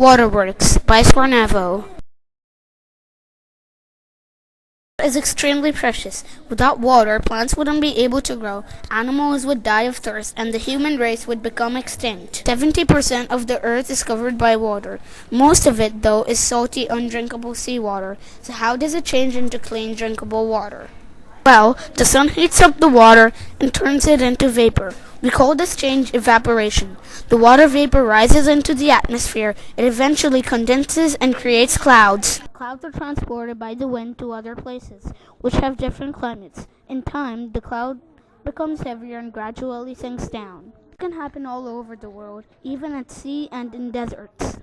Waterworks by Swarnabho is extremely precious. Without water, plants wouldn't be able to grow, animals would die of thirst, and the human race would become extinct. 70% of the earth is covered by water. Most of it, though, is salty, undrinkable seawater. So how does it change into clean, drinkable water? Well, the sun heats up the water and turns it into vapor. We call this change evaporation. The water vapor rises into the atmosphere. It eventually condenses and creates clouds. Clouds are transported by the wind to other places, which have different climates. In time, the cloud becomes heavier and gradually sinks down. It can happen all over the world, even at sea and in deserts.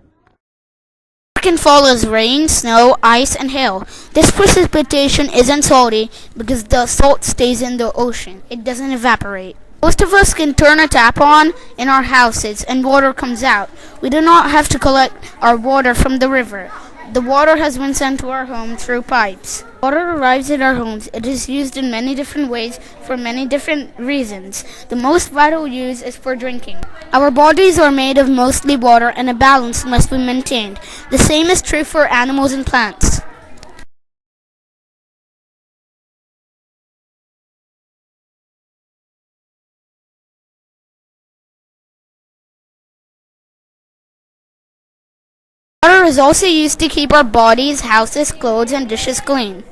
It can fall as rain, snow, ice, and hail. This precipitation isn't salty because the salt stays in the ocean. It doesn't evaporate. Most of us can turn a tap on in our houses and water comes out. We do not have to collect our water from the river. The water has been sent to our home through pipes. Water arrives at our homes. It is used in many different ways for many different reasons. The most vital use is for drinking. Our bodies are made of mostly water and a balance must be maintained. The same is true for animals and plants. Water is also used to keep our bodies, houses, clothes, and dishes clean.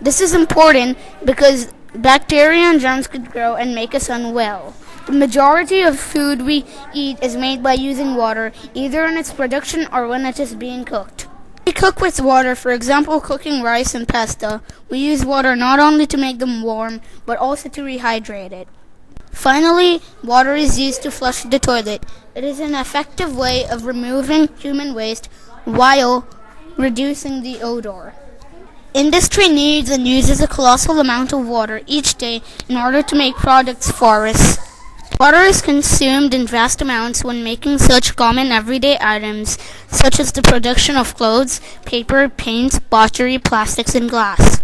This is important because bacteria and germs could grow and make us unwell. The majority of food we eat is made by using water, either in its production or when it is being cooked. We cook with water, for example, cooking rice and pasta. We use water not only to make them warm, but also to rehydrate it. Finally, water is used to flush the toilet. It is an effective way of removing human waste while reducing the odor. Industry needs and uses a colossal amount of water each day in order to make products for us. Water is consumed in vast amounts when making such common everyday items such as the production of clothes, paper, paints, pottery, plastics, and glass.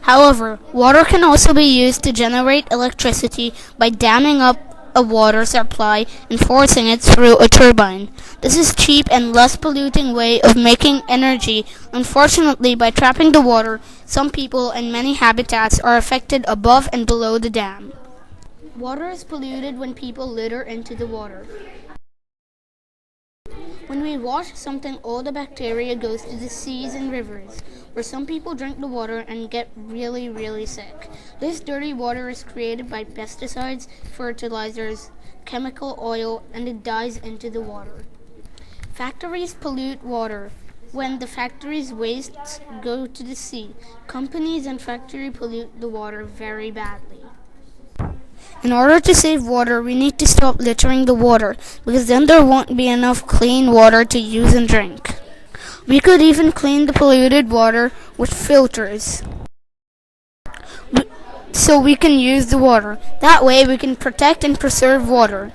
However, water can also be used to generate electricity by damming up a water supply and forcing it through a turbine. This is cheap and less polluting way of making energy. Unfortunately, by trapping the water, some people and many habitats are affected above and below the dam. Water is polluted when people litter into the water. When we wash something, all the bacteria goes to the seas and rivers, where some people drink the water and get really sick. This dirty water is created by pesticides, fertilizers, chemical oil, and it dies into the water. Factories pollute water. When the factories' wastes go to the sea, companies and factories pollute the water very badly. In order to save water, we need to stop littering the water, because then there won't be enough clean water to use and drink. We could even clean the polluted water with filters, so we can use the water. That way we can protect and preserve water.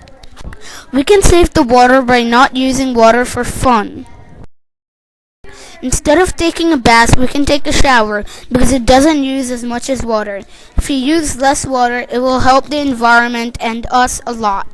We can save the water by not using water for fun. Instead of taking a bath, we can take a shower because it doesn't use as much as water. If we use less water, it will help the environment and us a lot.